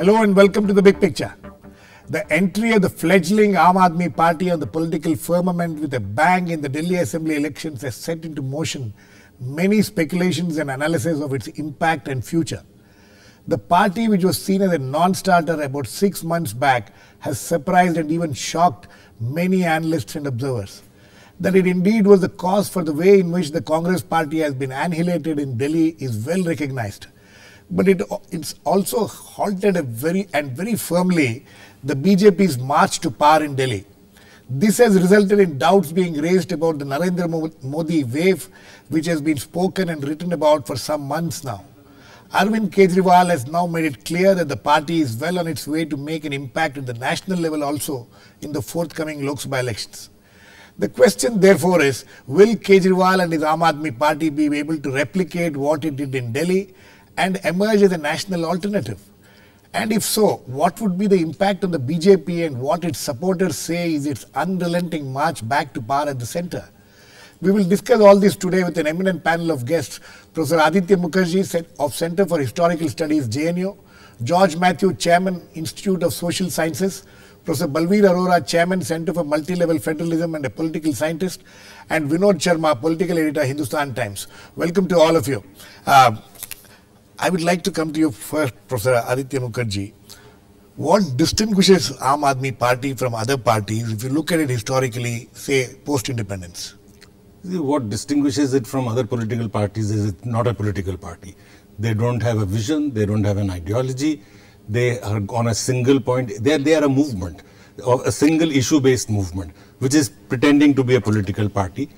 Hello and welcome to The Big Picture. The entry of the fledgling Aam Aadmi Party on the political firmament with a bang in the Delhi Assembly elections has set into motion many speculations and analysis of its impact and future. The party, which was seen as a non-starter about 6 months back, has surprised and even shocked many analysts and observers. That it indeed was the cause for the way in which the Congress party has been annihilated in Delhi is well recognized. But it's also halted very firmly the BJP's march to power in Delhi. This has resulted in doubts being raised about the Narendra Modi wave, which has been spoken and written about for some months now. Arvind Kejriwal has now made it clear that the party is well on its way to make an impact at the national level also in the forthcoming Lok Sabha elections. The question therefore is, will Kejriwal and his Aam Aadmi Party be able to replicate what it did in Delhi and emerge as a national alternative? And if so, what would be the impact on the BJP and what its supporters say is its unrelenting march back to power at the centre? We will discuss all this today with an eminent panel of guests: Professor Aditya Mukherjee of Centre for Historical Studies, JNU, George Mathew, Chairman, Institute of Social Sciences, Professor Balveer Arora, Chairman, Centre for Multi-Level Federalism and a political scientist, and Vinod Sharma, political editor, Hindustan Times. Welcome to all of you. I would like to come to you first, Professor Aditya Mukherjee. What distinguishes Aam Aadmi Party from other parties, if you look at it historically, say, post-independence? What distinguishes it from other political parties is it's not a political party. They don't have a vision, they don't have an ideology, they are on a single point. They are a movement, or a single issue-based movement, which is pretending to be a political party.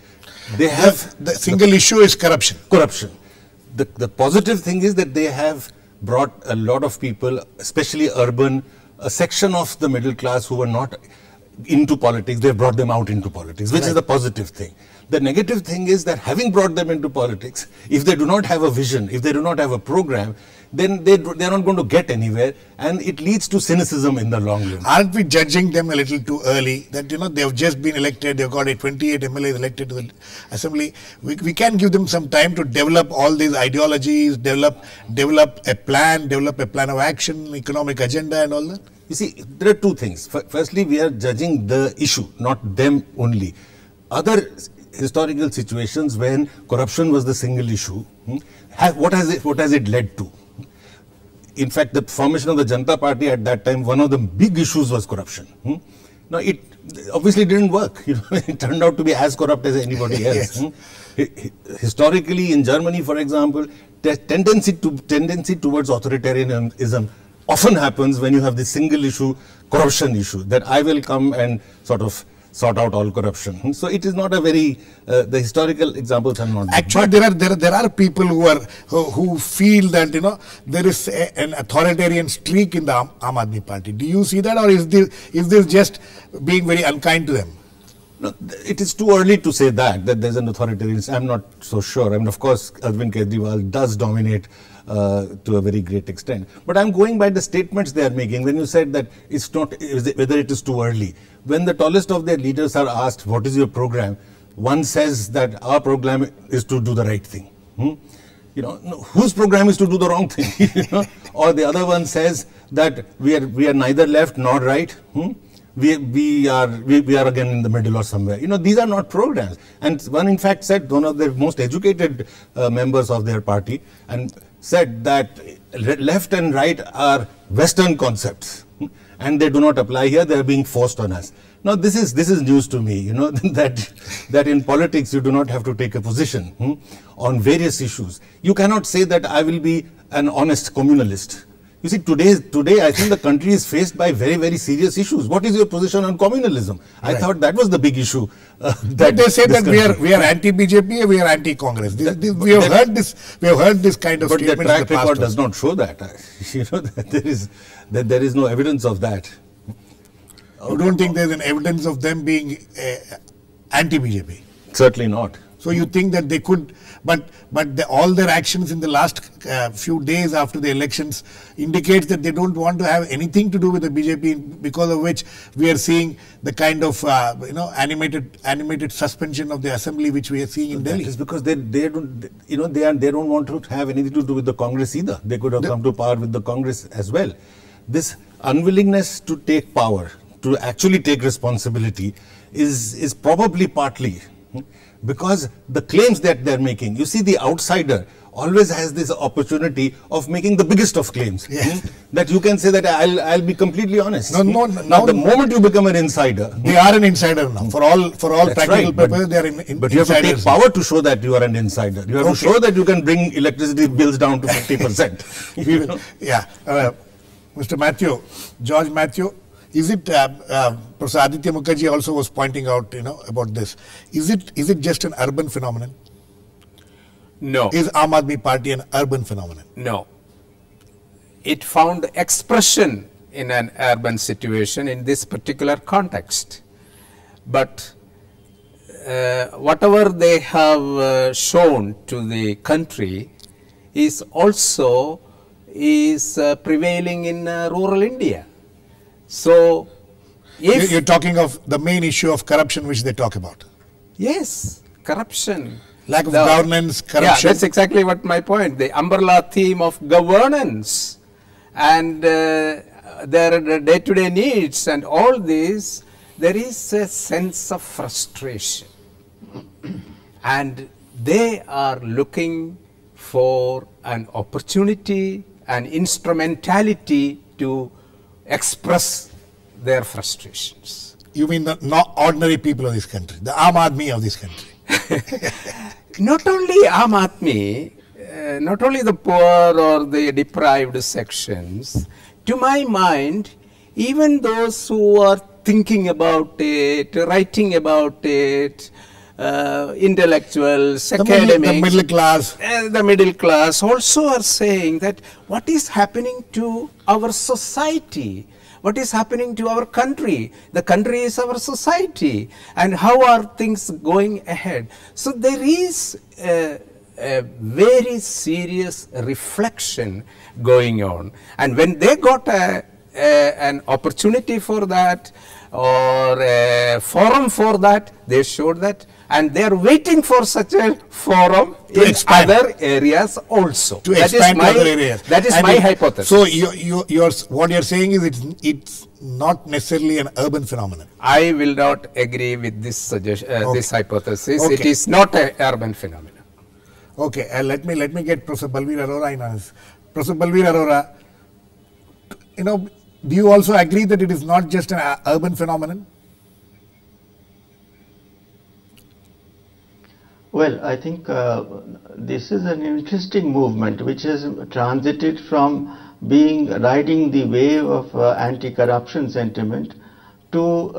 They have the single issue is corruption. Corruption. The positive thing is that they have brought a lot of people, especially urban, a section of the middle class who were not into politics, they've brought them out into politics, which is the positive thing. The negative thing is that having brought them into politics, if they do not have a vision, if they do not have a program, then they're not going to get anywhere, and it leads to cynicism in the long run. Aren't we judging them a little too early? That, they've just been elected, they've got 28 MLAs elected to the assembly. We can give them some time to develop all these ideologies, develop a plan of action, economic agenda and all that. You see, there are two things. Firstly, we are judging the issue, not them only. Other historical situations when corruption was the single issue, what has it led to? In fact, the formation of the Janata Party at that time, one of the big issues was corruption. Now, it obviously didn't work. It turned out to be as corrupt as anybody else. Yes. Historically, in Germany, for example, the tendency towards authoritarianism often happens when you have the single issue, corruption issue, that I will come and sort out all corruption. So it is not a very, the historical examples are not. Actually, there are people who feel that, there is an authoritarian streak in the Aam Aadmi Party. Do you see that, or is this just being very unkind to them? No, it is too early to say that there's an authoritarian. I'm not so sure. I mean, of course, Arvind Kejriwal does dominate to a very great extent. But I'm going by the statements they are making. When you said that it's not, whether it is too early. When the tallest of their leaders are asked, what is your program? One says that our program is to do the right thing. Whose program is to do the wrong thing? Or the other one says that we are neither left nor right. We are again in the middle or somewhere. These are not programs. And one, in fact, said, one of the most educated members of their party, and said that left and right are Western concepts, and they do not apply here. They are being forced on us. Now, this is news to me. That in politics you do not have to take a position on various issues. You cannot say that I will be an honest communalist. You see, today I think the country is faced by very, very serious issues. What is your position on communalism? Right. I thought that was the big issue. But they say that we are anti-BJP, we are anti-Congress. We have heard this kind of statement. But the track record does not show that. That there is no evidence of that. You don't think there is an evidence of them being anti-BJP? Certainly not. So you think that they could, but all their actions in the last few days after the elections indicates that they don't want to have anything to do with the BJP, because of which we are seeing the kind of animated suspension of the assembly which we are seeing in Delhi. That is because they don't want to have anything to do with the Congress either. They could have come to power with the Congress as well. this unwillingness to take power, to actually take responsibility, is probably partly because the claims that they're making. You see, the outsider always has this opportunity of making the biggest of claims. Yes. That you can say that I'll be completely honest. No, Now, the moment you become an insider, they are an insider now. For all practical purposes, they are but you have to take power to show that you are an insider. You have to show that you can bring electricity bills down to 50%. You know? Yeah. Mr. Mathew, George Mathew, is it, Professor Aditya Mukherjee also was pointing out, about this. Is it just an urban phenomenon? No. Is Aam Aadmi Party an urban phenomenon? No. It found expression in an urban situation in this particular context. But whatever they have shown to the country is also prevailing in rural India. So, if you're talking of the main issue of corruption which they talk about. Yes, corruption. Lack of governance, corruption. Yeah, that's exactly what my point. The umbrella theme of governance and their day-to-day needs and all this, there is a sense of frustration. And they are looking for an opportunity, an instrumentality to express their frustrations. You mean the not ordinary people of this country, the Aam Aadmi of this country? Not only Aam Aadmi, not only the poor or the deprived sections, to my mind, even those who are thinking about it, writing about it, intellectuals, academics, the middle class also are saying that what is happening to our society? What is happening to our country? The country is our society. And how are things going ahead? So there is a very serious reflection going on. And when they got an opportunity for that or a forum for that, they showed that. And they are waiting for such a forum in other areas also. To expand to other areas. That is my hypothesis. So what you're saying is it's not necessarily an urban phenomenon. I will not agree with this suggestion, this hypothesis. Okay. It is not an urban phenomenon. Okay, let me get Professor Balveer Arora in on this. Professor Balveer Arora, do you also agree that it is not just an urban phenomenon? Well, I think this is an interesting movement which has transited from riding the wave of anti-corruption sentiment to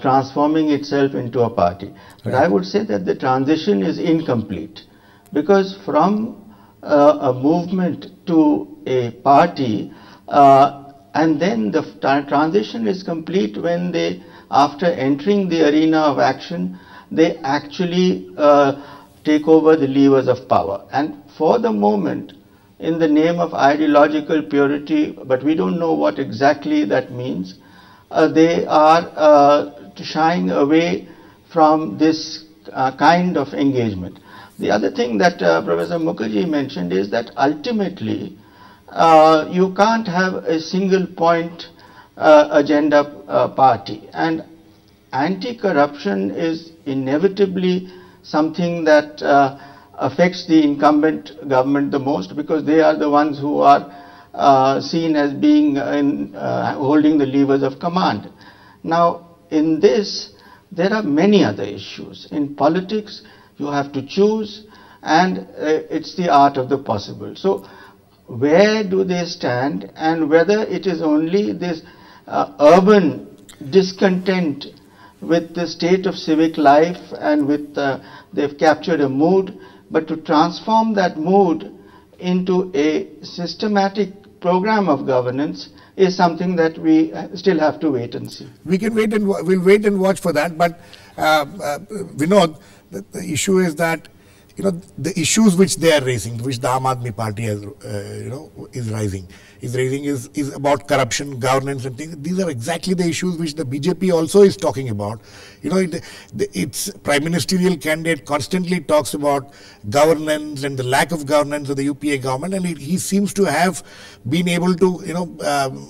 transforming itself into a party. But I would say that the transition is incomplete, because from a movement to a party, and then the transition is complete when they, after entering the arena of action, they actually take over the levers of power. And for the moment, in the name of ideological purity, but we don't know what exactly that means, they are shying away from this kind of engagement. The other thing that Professor Mukherjee mentioned is that ultimately you can't have a single point agenda party, and anti-corruption is inevitably something that affects the incumbent government the most, because they are the ones who are seen as being holding the levers of command. Now, in this, there are many other issues. In politics, you have to choose, and it's the art of the possible. So, where do they stand, and whether it is only this urban discontent with the state of civic life and with they've captured a mood, but to transform that mood into a systematic program of governance is something that we still have to wait and see. We can wait and we'll wait and watch for that. But Vinod, the issue is that the issues which they are raising, which the Aam Aadmi Party has, is rising, is raising is about corruption, governance and things. These are exactly the issues which the BJP also is talking about. You know, its prime ministerial candidate constantly talks about governance and the lack of governance of the UPA government, and he seems to have been able to, you know,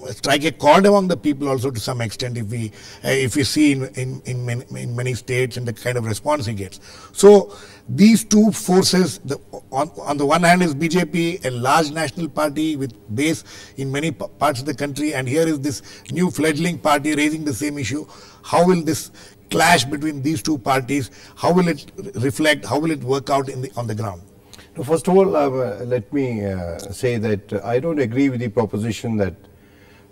strike a chord among the people also to some extent, if we see in many states and the kind of response he gets. So these two forces, on the one hand is BJP, a large national party with base in many parts of the country, and here is this new fledgling party raising the same issue. How will this clash between these two parties, how will it reflect, how will it work out on the ground? First of all, let me say that I don't agree with the proposition that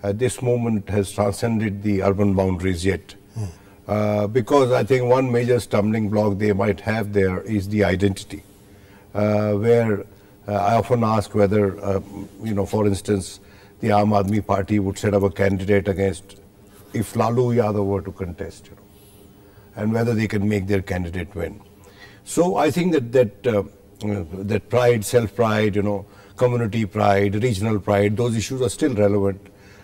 this movement has transcended the urban boundaries yet. Because I think one major stumbling block they might have there is the identity, where I often ask whether, you know, for instance, the Aam Aadmi Party would set up a candidate against, if Lalu Yadav were to contest, you know, and whether they can make their candidate win. So I think that pride, self-pride, you know, community pride, regional pride, those issues are still relevant,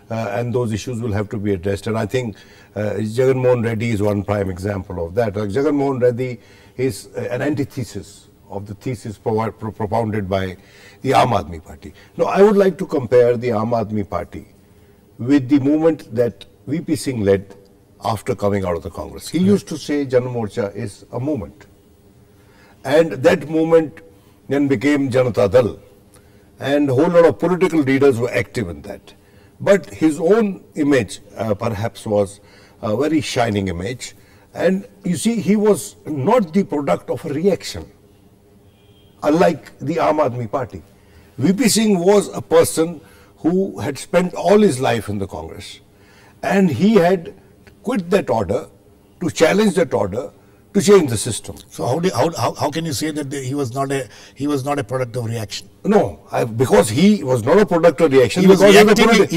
and those issues will have to be addressed. And I think Jagan Mohan Reddy is one prime example of that. Jagan Mohan Reddy is an antithesis of the thesis propounded by the Aam Aadmi Party. Now, I would like to compare the Aam Aadmi Party with the movement that VP Singh led after coming out of the Congress. He used to say Jan Morcha is a movement. And that movement then became Janata Dal. And a whole lot of political leaders were active in that. But his own image perhaps was a very shining image. And you see, he was not the product of a reaction, unlike the Aam Aadmi Party. VP Singh was a person who had spent all his life in the Congress. And he had quit that order to challenge that order to change the system. So how can you say that he was not a product of reaction? No, because he was not a product of reaction. He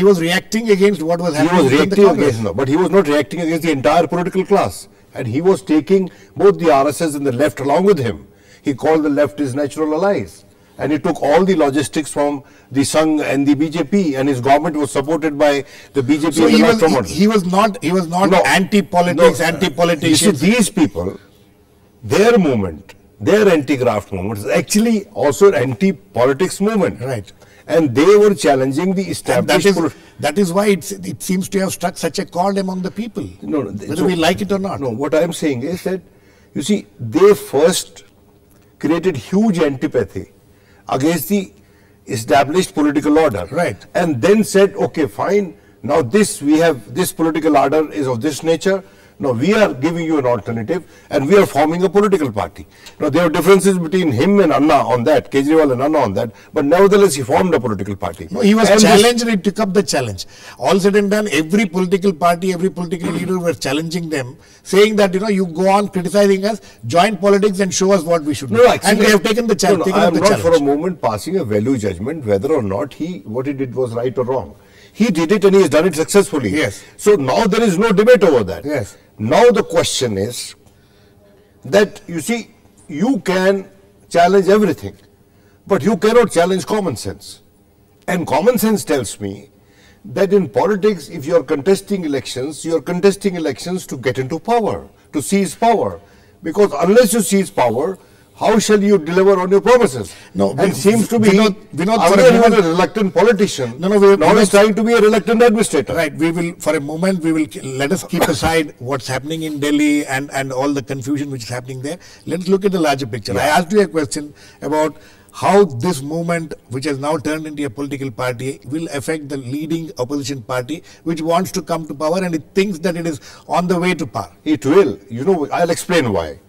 was reacting against what was happening. He was reacting against, no, but he was not reacting against the entire political class. And he was taking both the RSS and the left along with him. He called the left his natural allies. And he took all the logistics from the Sangh and the BJP, and his government was supported by the BJP. So he was not anti-politics, anti-politicians. You see, these people, their movement, their anti-graft movement is actually also an anti-politics movement. Right. And they were challenging the established. That is why it seems to have struck such a chord among the people, whether we like it or not. No, what I am saying is that, you see, they first created huge antipathy against the established political order. Right. And then said, okay, fine, now this political order is of this nature. Now we are giving you an alternative and we are forming a political party. Now there are differences between him and Anna on that, Kejriwal and Anna on that, but nevertheless he formed a political party. No, he was challenged and he took up the challenge. All said and done, every political party, every political leader were challenging them, saying that, you know, you go on criticizing us, join politics and show us what we should do. No, actually, and they have taken the challenge. I am not for a moment passing a value judgment whether or not what he did was right or wrong. He did it and he has done it successfully. Yes. So now there is no debate over that. Yes. Now the question is that, you see, you can challenge everything, but you cannot challenge common sense. And common sense tells me that in politics, if you are contesting elections to get into power, to seize power. Because unless you seize power, how shall you deliver on your promises? No, and it seems to be Vinod, he was a reluctant politician. Now he's trying to be a reluctant administrator. Right. For a moment, let us keep aside what's happening in Delhi and all the confusion which is happening there. Let's look at the larger picture. Yeah. I asked you a question about how this movement, which has now turned into a political party, will affect the leading opposition party, which wants to come to power and it thinks that it is on the way to power. It will. You know, I'll explain why.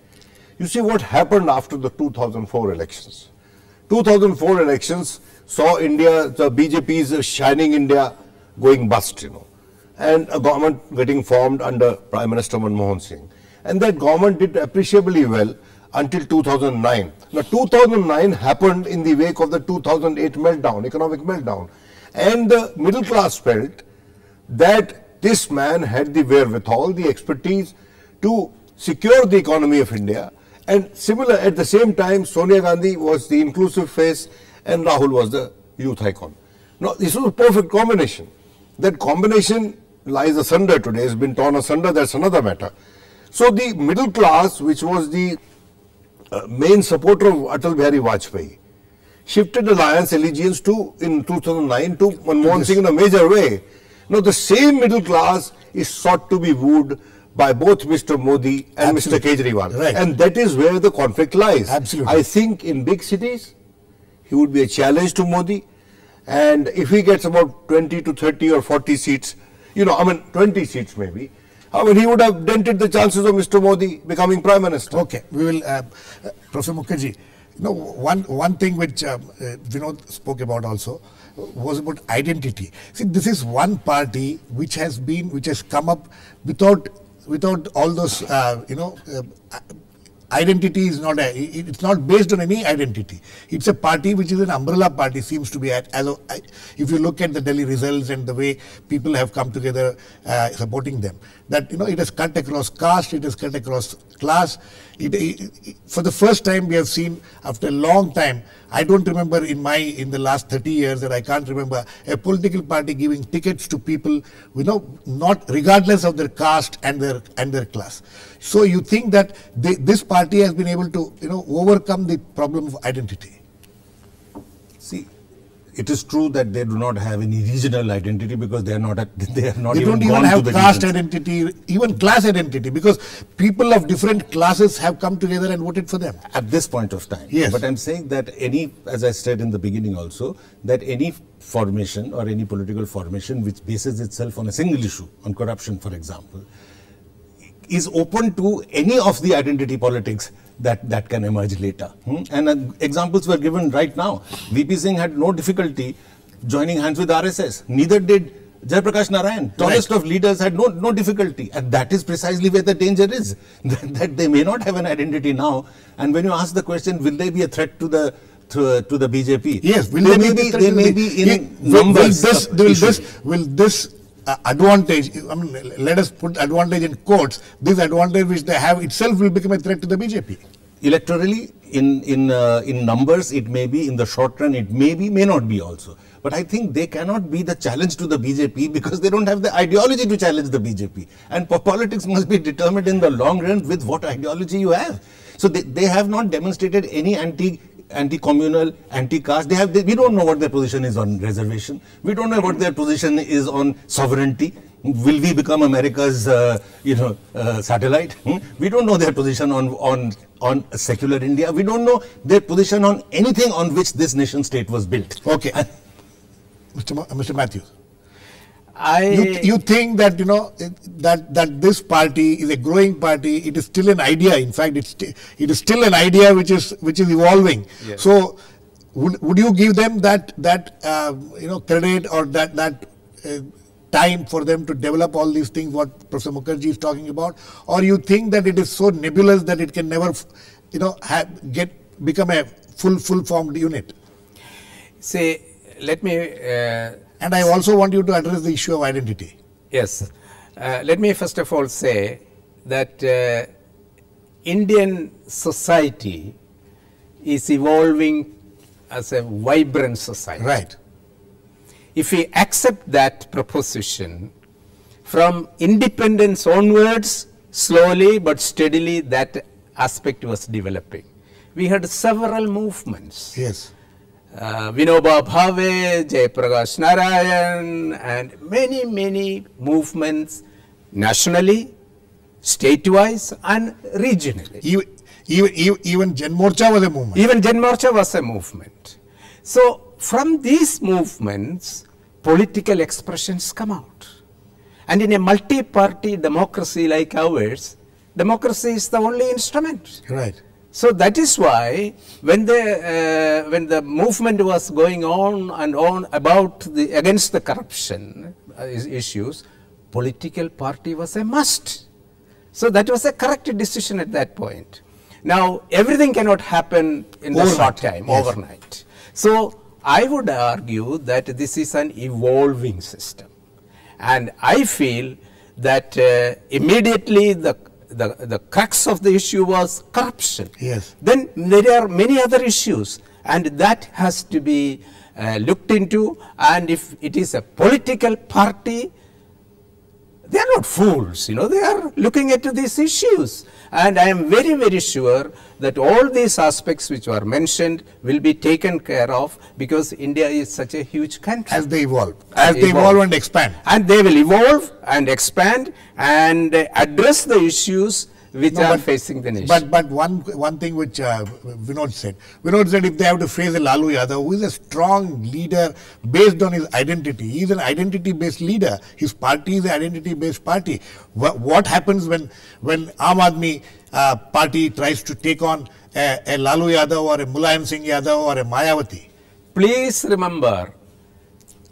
You see what happened after the 2004 elections. 2004 elections saw India, the BJP's shining India going bust, you know, and a government getting formed under Prime Minister Manmohan Singh. And that government did appreciably well until 2009. Now 2009 happened in the wake of the 2008 meltdown, economic meltdown. And the middle class felt that this man had the wherewithal, the expertise to secure the economy of India. And at the same time, Sonia Gandhi was the inclusive face and Rahul was the youth icon. No, this was a perfect combination. That combination lies asunder today, has been torn asunder, that's another matter. So the middle class, which was the main supporter of Atal Bihari Vajpayee, shifted alliance allegiance to, in 2009, to Manmohan Singh in a major way. Now the same middle class is sought to be wooed by both Mr. Modi and Mr. Kejriwal. Right. And that is where the conflict lies. Absolutely. I think in big cities, he would be a challenge to Modi. And if he gets about 20 to 30 or 40 seats, 20 seats maybe, he would have dented the chances of Mr. Modi becoming Prime Minister. Okay, we will, Professor Mukherjee, one thing which Vinod spoke about also was about identity. See, this is one party which has come up without all those, identity is not it's not based on any identity. It's a party which is an umbrella party, seems to be if you look at the Delhi results and the way people have come together supporting them, that it has cut across caste, it has cut across class. For the first time we have seen, after a long time, I don't remember in the last 30 years, that I can't remember a political party giving tickets to people, not regardless of their caste and their class. So you think that this party has been able to, overcome the problem of identity? See, it is true that they do not have any regional identity because they don't even have caste identity, even class identity, because people of different classes have come together and voted for them. At this point of time. Yes. But I'm saying that as I said in the beginning also, that any formation or any political formation which bases itself on a single issue, on corruption for example, is open to any of the identity politics that can emerge later. And examples were given right now. VP Singh had no difficulty joining hands with RSS. Neither did Jayaprakash Narayan. Tallest of leaders had no difficulty. And that is precisely where the danger is. That they may not have an identity now. And when you ask the question, will they be a threat to the BJP? Yes, they may be in numbers. Will this advantage, let us put advantage in quotes, this advantage which they have itself will become a threat to the BJP? Electorally, in numbers, it may be. In the short run, it may not be also. But I think they cannot be the challenge to the BJP because they don't have the ideology to challenge the BJP. And politics must be determined in the long run with what ideology you have. So they have not demonstrated any anti-communal, anti-caste. We don't know what their position is on reservation. We don't know what their position is on sovereignty. Will we become America's, satellite? We don't know their position on secular India. We don't know their position on anything on which this nation state was built. Okay, Mr. Mathew, you think that that this party is a growing party? It is still an idea. In fact, it is still an idea which is evolving. Yes. So, would you give them that credit or that time for them to develop all these things what Professor Mukherjee is talking about, or you think that it is so nebulous that it can never become a full formed unit? See, let me and I also want you to address the issue of identity. Yes, let me first of all say that Indian society is evolving as a vibrant society. Right. If we accept that proposition, from independence onwards, slowly but steadily that aspect was developing. We had several movements. Yes. Vinoba Bhave, Jayaprakash Narayan, and many movements nationally, state-wise and regionally. Even Jan Morcha was a movement. Even Jan Morcha was a movement. So, from these movements, political expressions come out. And in a multi-party democracy like ours, democracy is the only instrument. Right. So that is why when the movement was going on and on about against the corruption issues, political party was a must. So that was a correct decision at that point. Now everything cannot happen in the short time, overnight. So I would argue that this is an evolving system, and I feel that immediately the crux of the issue was corruption. Yes. Then there are many other issues, and that has to be looked into, and if it is a political party, they are not fools, they are looking into these issues. And I am very, very sure that all these aspects which were mentioned will be taken care of, because India is such a huge country. As they evolve. As they evolve and expand. And they will evolve and expand and address the issues which are facing the nation. But one thing which Vinod said if they have to face a Lalu Yadav, who is a strong leader based on his identity, he is an identity-based leader. His party is an identity-based party. What happens when Aam Aadmi party tries to take on a Lalu Yadav or a Mulayam Singh Yadav or a Mayawati? Please remember,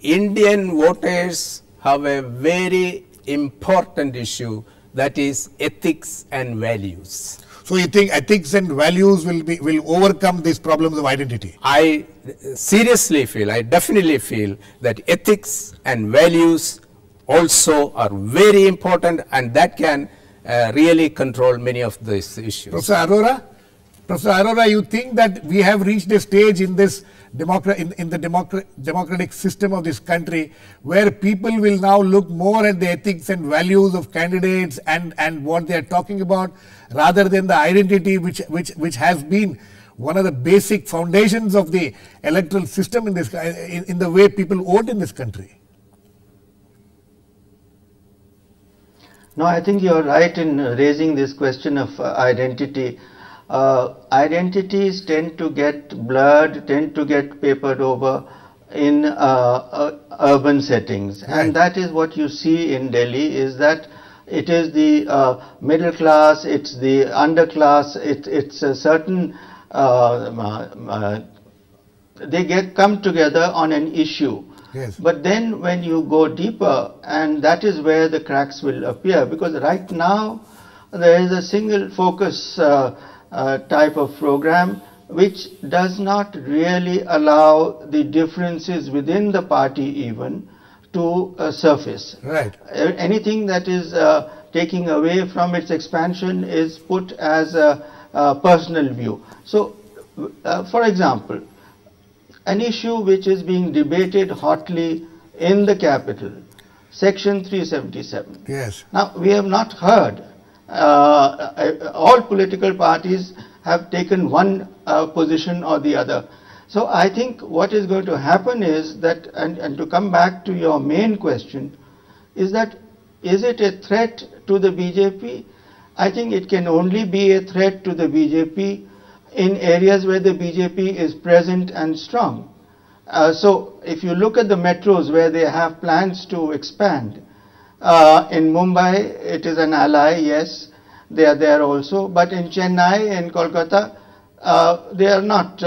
Indian voters have a very important issue, that is ethics and values. So you think ethics and values will overcome these problems of identity? I seriously feel, I definitely feel that ethics and values also are very important, and that can really control many of these issues. Professor Arora, you think that we have reached a stage in this democratic system of this country where people will now look more at the ethics and values of candidates and what they are talking about, rather than the identity which has been one of the basic foundations of the electoral system in this in the way people vote in this country? No, I think you are right in raising this question of identity. Identities tend to get blurred, tend to get papered over in urban settings, and that is what you see in Delhi, is that it is the middle class, it's the underclass, it's a certain they come together on an issue. Yes. But then when you go deeper, and that is where the cracks will appear, because right now there is a single focus type of program which does not really allow the differences within the party even to surface. Right. Anything that is taking away from its expansion is put as a personal view. So, for example, an issue which is being debated hotly in the capital, Section 377. Yes. Now, we have not heard. All political parties have taken one position or the other. So I think what is going to happen is that, and to come back to your main question, is that, is it a threat to the BJP? I think it can only be a threat to the BJP in areas where the BJP is present and strong. So if you look at the metros where they have plans to expand, in Mumbai, it is an ally, yes, they are there also. But in Chennai, in Kolkata, they are not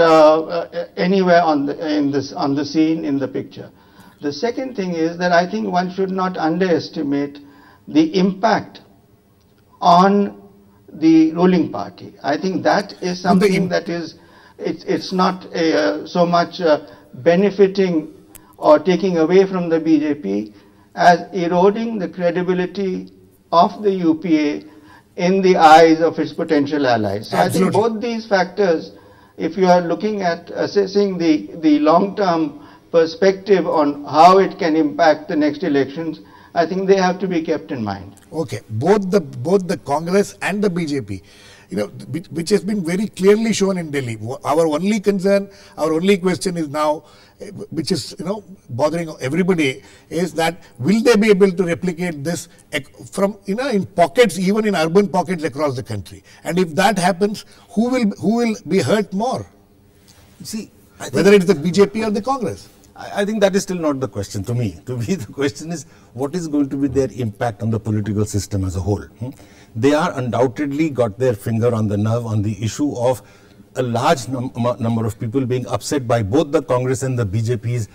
anywhere on the scene, in the picture. The second thing is that I think one should not underestimate the impact on the ruling party. I think that is something that is, it's not so much benefiting or taking away from the BJP as eroding the credibility of the UPA in the eyes of its potential allies. So absolutely. I think both these factors, if you are looking at assessing the long-term perspective on how it can impact the next elections, I think they have to be kept in mind. Okay, both the Congress and the BJP, which has been very clearly shown in Delhi. Our only concern, our only question is now, which is bothering everybody, is that will they be able to replicate this from in pockets, even in urban pockets across the country? And if that happens, who will be hurt more? See, whether it's the BJP or the Congress. I think that is still not the question to me. To me, the question is what is going to be their impact on the political system as a whole. They are undoubtedly got their finger on the nerve on the issue of a large number of people being upset by both the Congress and the BJP's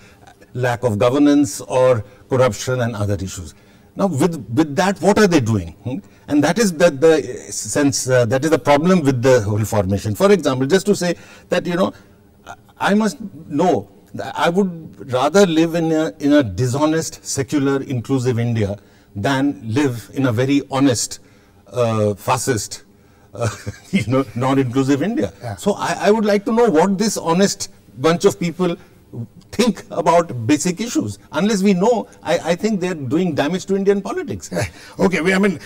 lack of governance or corruption and other issues. Now, with that, what are they doing? And that is that the problem with the whole formation. For example, just to say that I must know. I would rather live in a dishonest, secular, inclusive India than live in a very honest, fascist, non-inclusive India. Yeah. So I would like to know what this honest bunch of people think about basic issues. Unless we know, I think they're doing damage to Indian politics. Okay, I mean,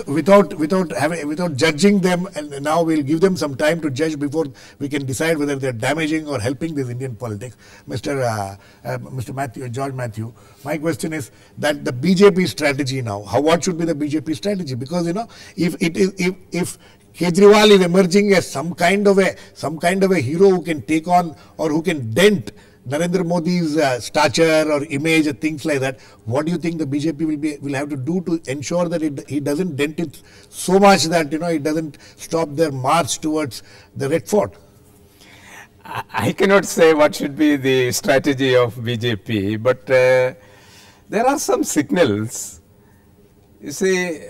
without judging them, and now we'll give them some time to judge before we can decide whether they're damaging or helping this Indian politics. Mr. Mathew, George Mathew, my question is that the BJP strategy now, what should be the BJP strategy? Because, you know, if Kejriwal is emerging as some kind of a hero who can take on or who can dent Narendra Modi's stature or image and things like that, what do you think the BJP will have to do to ensure that he doesn't dent it so much that, you know, it doesn't stop their march towards the Red Fort? I cannot say what should be the strategy of BJP, but there are some signals. You see,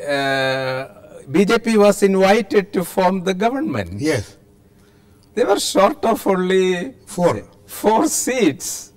BJP was invited to form the government. Yes. They were short of only four seats.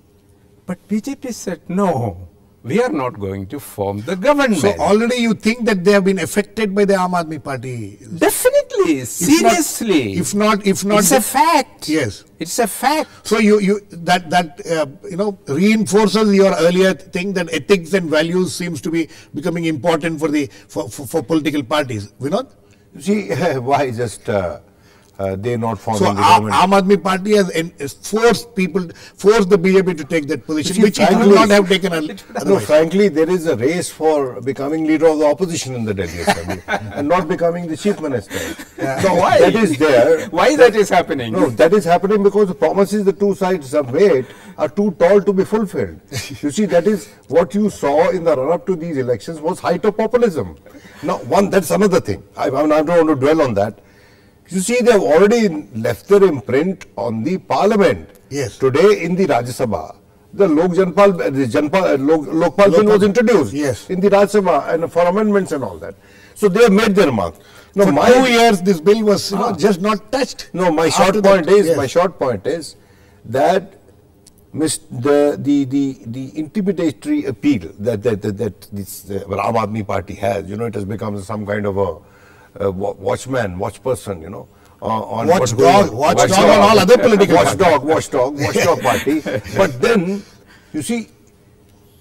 But BJP said, no, we are not going to form the government. So already you think that they have been affected by the Aam Aadmi Party? Definitely, seriously. If not, it's a fact. Yes. It's a fact. So that reinforces your earlier thing that ethics and values seems to be becoming important for political parties. Vinod? See, why just they not forming so the government? Aam Aadmi Party has forced the BJP to take that position, See, which it would not have taken otherwise. No, frankly, there is a race for becoming leader of the opposition in the Delhi Assembly and not becoming the chief minister. So why? That is there. Why that is happening? No, that is happening because the promises the two sides have made are too tall to be fulfilled. You see, that is what you saw in the run-up to these elections was height of populism. Now, that's another thing. I don't want to dwell on that. You see, they have already left their imprint on the parliament. Yes. Today in the Rajya Sabha, the Lokpal bill was introduced in the Rajya Sabha and for amendments and all that. So they have made their mark. No, for 2 years this bill was just not touched. No, my short point is that the intimidatory appeal that this Aam Aadmi Party has, it has become some kind of a watch person, on watchdog on all other political watchdog party. But then, you see,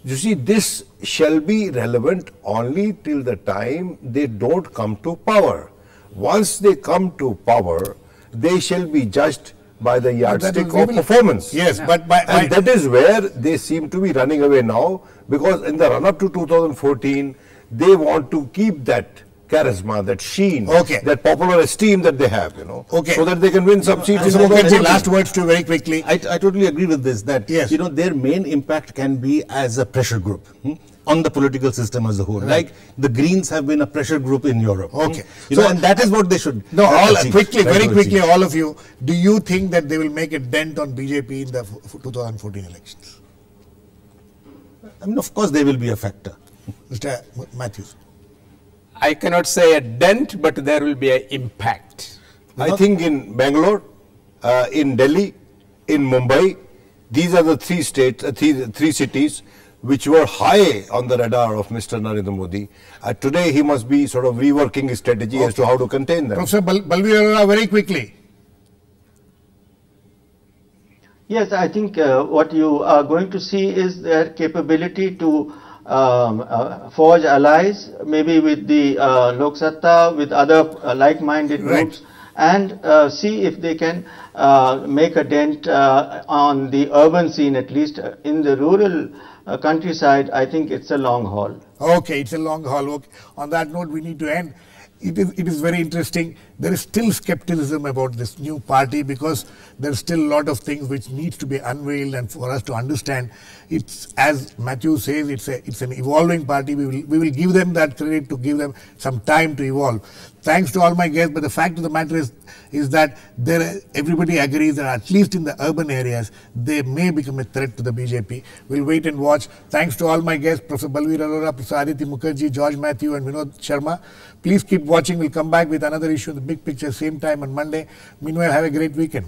this shall be relevant only till the time they don't come to power. Once they come to power, they shall be judged by the yardstick of performance. Yes, and that is where they seem to be running away now, because in the run-up to 2014, they want to keep that charisma, that sheen, that popular esteem that they have, so that they can win some seats. Last words to you very quickly. I totally agree with this, that their main impact can be as a pressure group on the political system as a whole. Right. Like the Greens have been a pressure group in Europe. Okay. And that is what they should very quickly, all of you, do you think that they will make a dent on BJP in the 2014 elections? I mean, of course, they will be a factor. Mr. Matthews. I cannot say a dent, but there will be an impact. I think in Bangalore, in Delhi, in Mumbai, these are the three cities which were high on the radar of Mr. Narendra Modi. Today, he must be sort of reworking his strategy as to how to contain them. Professor Balveer, very quickly. Yes, I think what you are going to see is their capability to forge allies, maybe with the Lok Satta, with other like-minded groups, and see if they can make a dent on the urban scene, at least. In the rural countryside, I think it's a long haul. Okay, it's a long haul. Okay. On that note, we need to end. It is very interesting. There is still skepticism about this new party because there is still a lot of things which needs to be unveiled, and for us to understand. It's, as Mathew says, it's an evolving party. We will give them that credit, to give them some time to evolve. Thanks to all my guests, but the fact of the matter is that everybody agrees that at least in the urban areas, they may become a threat to the BJP. We'll wait and watch. Thanks to all my guests, Professor Balveer Arora, Professor Aditya Mukherjee, George Mathew and Vinod Sharma. Please keep watching. We'll come back with another issue in the big picture, same time on Monday. Meanwhile, have a great weekend.